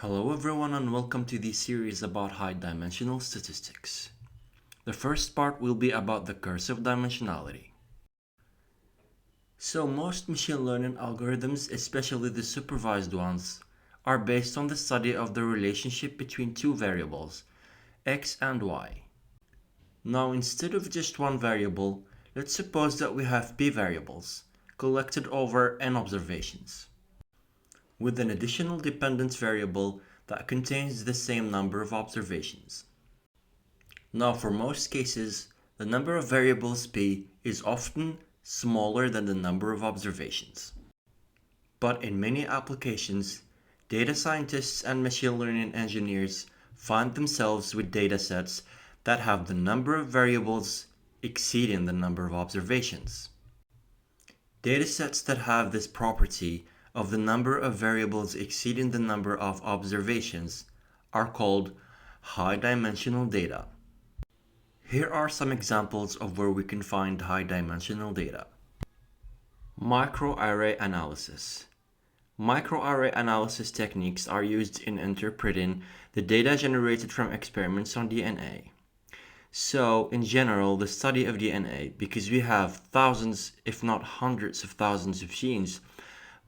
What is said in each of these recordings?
Hello everyone and welcome to this series about high-dimensional statistics. The first part will be about the curse of dimensionality. So most machine learning algorithms, especially the supervised ones, are based on the study of the relationship between two variables, x and y. Now instead of just one variable, let's suppose that we have p variables, collected over n observations, with an additional dependence variable that contains the same number of observations. Now for most cases, the number of variables p is often smaller than the number of observations. But in many applications, data scientists and machine learning engineers find themselves with datasets that have the number of variables exceeding the number of observations. Datasets that have this property of the number of variables exceeding the number of observations are called high-dimensional data. Here are some examples of where we can find high-dimensional data. Microarray analysis. Microarray analysis techniques are used in interpreting the data generated from experiments on DNA. So, in general, the study of DNA, because we have thousands, if not hundreds of thousands of genes,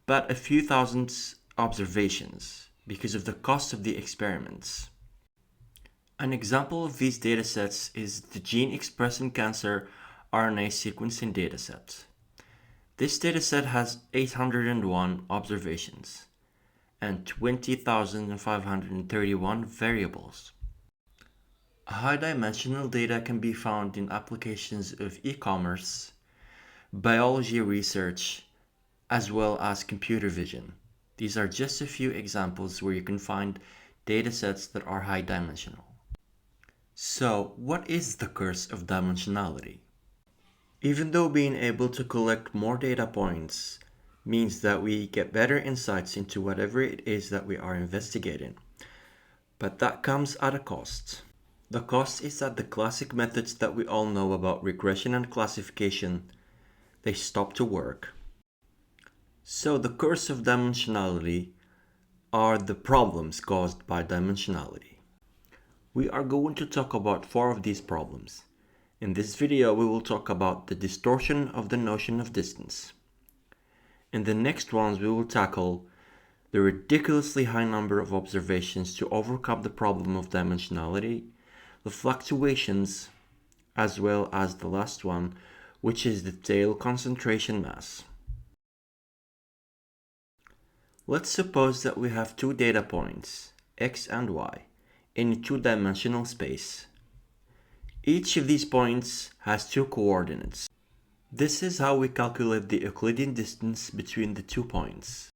but a few thousand observations because of the cost of the experiments. An example of these datasets is the gene expressing cancer RNA sequencing dataset. This dataset has 801 observations and 20,531 variables. High-dimensional data can be found in applications of e-commerce, biology research, as well as computer vision. These are just a few examples where you can find datasets that are high-dimensional. So, what is the curse of dimensionality? Even though being able to collect more data points means that we get better insights into whatever it is that we are investigating, but that comes at a cost. The cost is that the classic methods that we all know about regression and classification, they stop to work. So the curse of dimensionality are the problems caused by dimensionality. We are going to talk about 4 of these problems. In this video, we will talk about the distortion of the notion of distance. In the next ones, we will tackle the ridiculously high number of observations to overcome the problem of dimensionality, the fluctuations, as well as the last one, which is the tail concentration mass. Let's suppose that we have 2 data points, x and y, in a 2-dimensional space. Each of these points has 2 coordinates. This is how we calculate the Euclidean distance between the 2 points.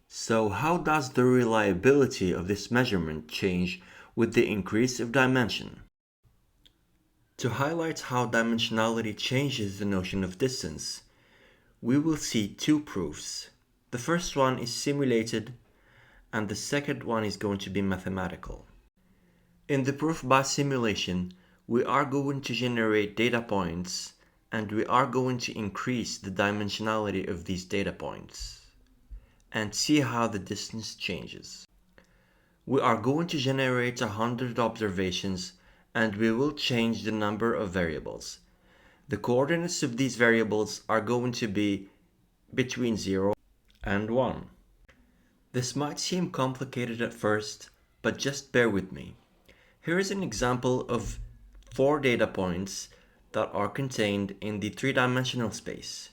So how does the reliability of this measurement change with the increase of dimension? To highlight how dimensionality changes the notion of distance, we will see 2 proofs. The first one is simulated, and the second one is going to be mathematical. In the proof by simulation, we are going to generate data points, and we are going to increase the dimensionality of these data points, and see how the distance changes. We are going to generate 100 observations, and we will change the number of variables. The coordinates of these variables are going to be between 0 and 1. This might seem complicated at first, but just bear with me. Here is an example of 4 data points that are contained in the 3-dimensional space.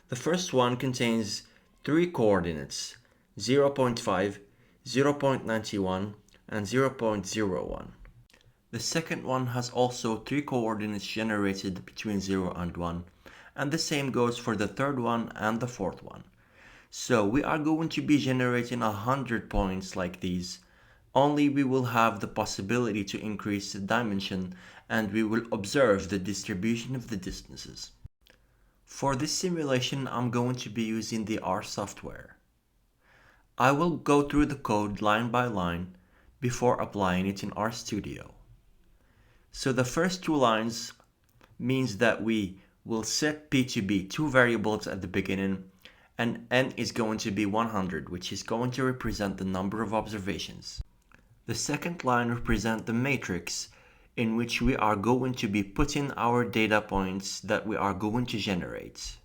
The first one contains 3 coordinates, 0.5, 0.91, and 0.01. The second one has also 3 coordinates generated between 0 and 1, and the same goes for the third one and the fourth one. So we are going to be generating 100 points like these, only we will have the possibility to increase the dimension and we will observe the distribution of the distances. For this simulation, I'm going to be using the R software. I will go through the code line by line before applying it in RStudio. So the first 2 lines means that we will set p to be 2 variables at the beginning, and n is going to be 100, which is going to represent the number of observations. The second line represents the matrix in which we are going to be putting our data points that we are going to generate.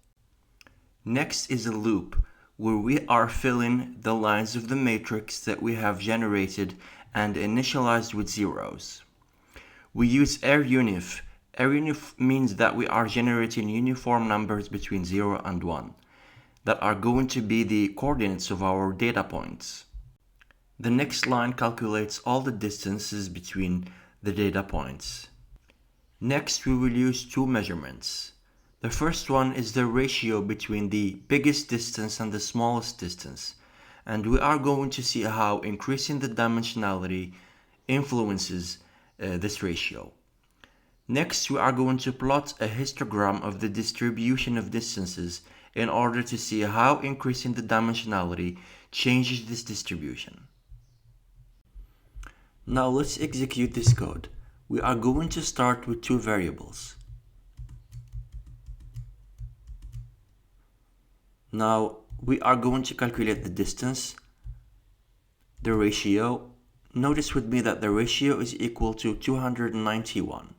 Next is a loop where we are filling the lines of the matrix that we have generated and initialized with zeros. We use arunif. Arunif means that we are generating uniform numbers between 0 and 1 that are going to be the coordinates of our data points. The next line calculates all the distances between the data points. Next, we will use two measurements. The first one is the ratio between the biggest distance and the smallest distance, and we are going to see how increasing the dimensionality influences this ratio. Next, we are going to plot a histogram of the distribution of distances in order to see how increasing the dimensionality changes this distribution. Now let's execute this code. We are going to start with two variables. Now we are going to calculate the distance, the ratio. Notice with me that the ratio is equal to 291.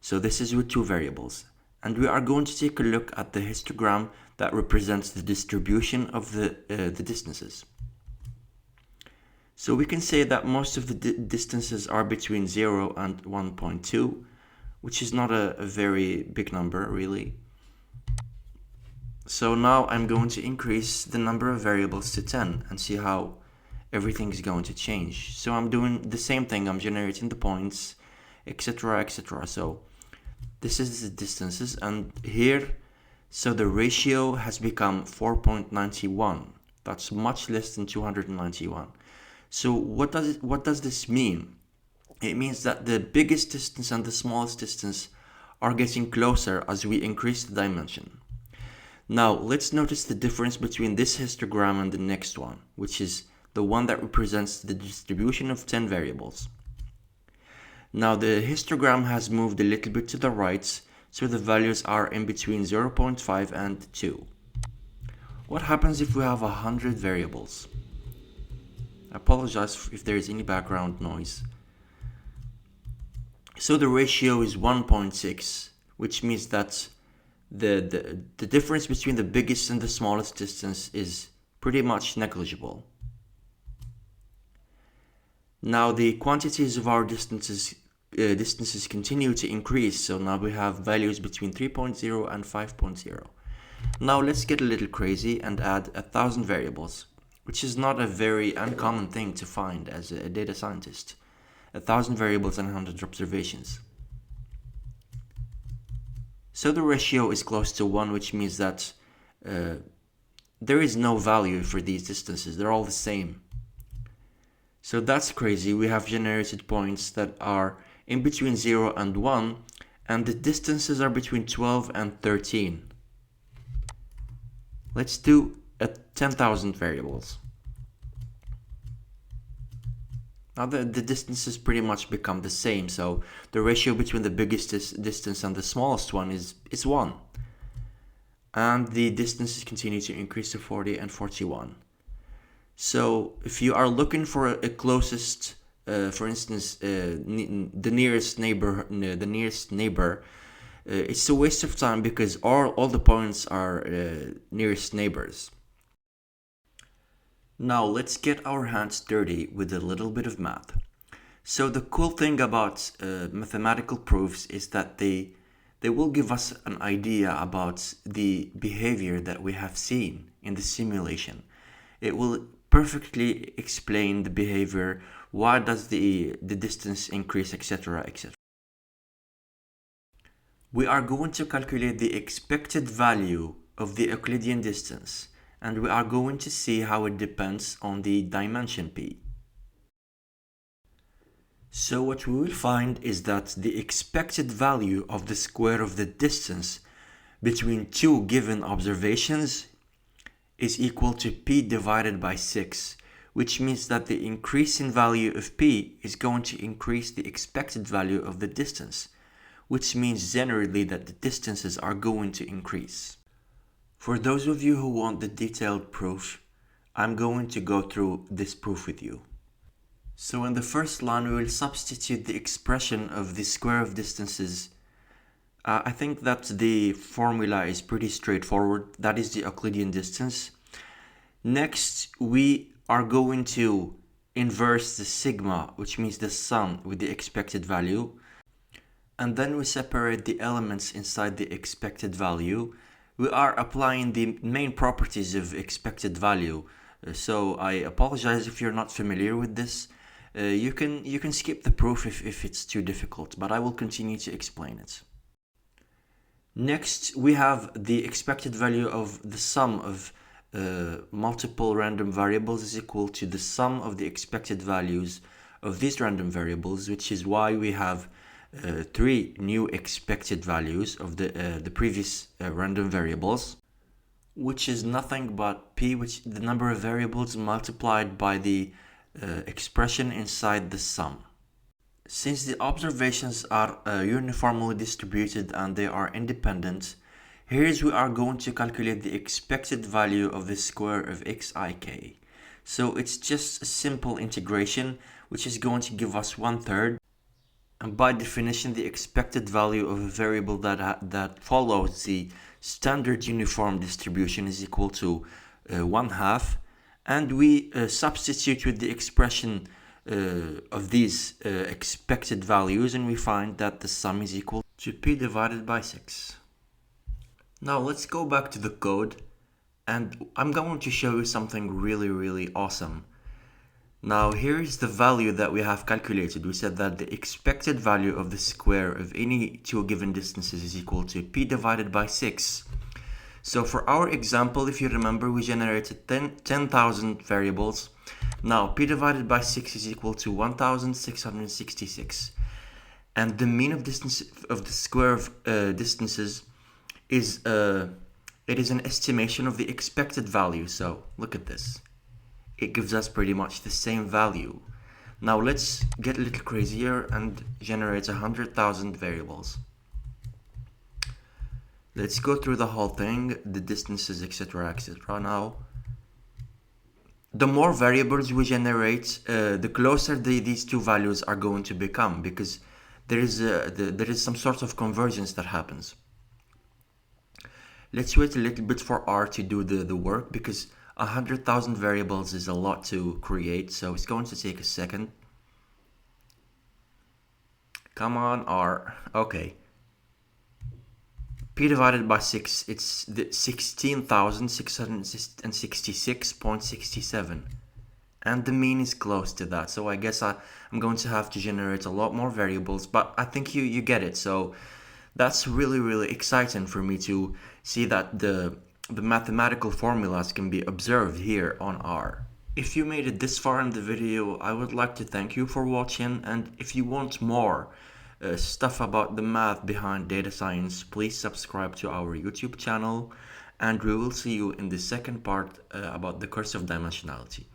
So this is with two variables. And we are going to take a look at the histogram that represents the distribution of the distances. So we can say that most of the distances are between 0 and 1.2, which is not a very big number, really. So now I'm going to increase the number of variables to 10 and see how everything is going to change. So I'm doing the same thing. I'm generating the points, etc., etc. So this is the distances, and here, so the ratio has become 4.91. That's much less than 291. So what does this mean? It means that the biggest distance and the smallest distance are getting closer as we increase the dimension. Now let's notice the difference between this histogram and the next one, which is the one that represents the distribution of 10 variables. Now the histogram has moved a little bit to the right, so the values are in between 0.5 and 2. What happens if we have 100 variables? I apologize if there is any background noise. So the ratio is 1.6, which means that the difference between the biggest and the smallest distance is pretty much negligible. Now the quantities of our distances continue to increase, so now we have values between 3.0 and 5.0. Now let's get a little crazy and add 1,000 variables, which is not a very uncommon thing to find as a data scientist. 1,000 variables and 100 observations. So the ratio is close to 1, which means that there is no value for these distances. They're all the same. So that's crazy. We have generated points that are in between 0 and 1, and the distances are between 12 and 13. Let's do 10,000 variables. Now the distances pretty much become the same, so the ratio between the biggest distance and the smallest one is 1. And the distances continue to increase to 40 and 41. So if you are looking for a closest, for instance, the nearest neighbor, it's a waste of time because all the points are nearest neighbors. Now let's get our hands dirty with a little bit of math. So the cool thing about mathematical proofs is that they will give us an idea about the behavior that we have seen in the simulation. It will perfectly explain the behavior, why does the distance increase, etc., etc. We are going to calculate the expected value of the Euclidean distance, and we are going to see how it depends on the dimension p. So what we will find is that the expected value of the square of the distance between two given observations is equal to p divided by 6, which means that the increase in value of p is going to increase the expected value of the distance, which means generally that the distances are going to increase. For those of you who want the detailed proof, I'm going to go through this proof with you. So in the first line, we will substitute the expression of the square of distances. I think that the formula is pretty straightforward. That is the Euclidean distance. Next, we are going to inverse the sigma, which means the sum with the expected value. And then we separate the elements inside the expected value. We are applying the main properties of expected value. So I apologize if you're not familiar with this. You can skip the proof if it's too difficult, but I will continue to explain it. Next, we have the expected value of the sum of multiple random variables is equal to the sum of the expected values of these random variables, which is why we have three new expected values of the previous random variables, which is nothing but p, which the number of variables multiplied by the expression inside the sum. Since the observations are uniformly distributed and they are independent, here we are going to calculate the expected value of the square of xik. So it's just a simple integration, which is going to give us 1/3. And by definition, the expected value of a variable that follows the standard uniform distribution is equal to 1/2. And we substitute with the expression of these expected values, and we find that the sum is equal to p divided by 6. Now let's go back to the code, and I'm going to show you something really awesome. Now here is the value that we have calculated. We said that the expected value of the square of any two given distances is equal to p divided by 6. So for our example, if you remember, we generated 10,000 variables. Now p divided by 6 is equal to 1,666. And the mean of distance of the square of distances is it is an estimation of the expected value. So look at this. It gives us pretty much the same value. Now let's get a little crazier and generate 100,000 variables. Let's go through the whole thing, the distances, etc., etc. Now, the more variables we generate, the closer these two values are going to become, because there is some sort of convergence that happens. Let's wait a little bit for R to do the work, because 100,000 variables is a lot to create, so it's going to take a second. Come on, R. Okay. P divided by 6, it's 16,666.67. And the mean is close to that, so I guess I'm going to have to generate a lot more variables, but I think you get it. So that's really exciting for me to see that the mathematical formulas can be observed here on R. If you made it this far in the video, I would like to thank you for watching, and if you want more stuff about the math behind data science, please subscribe to our YouTube channel, and we will see you in the second part about the curse of dimensionality.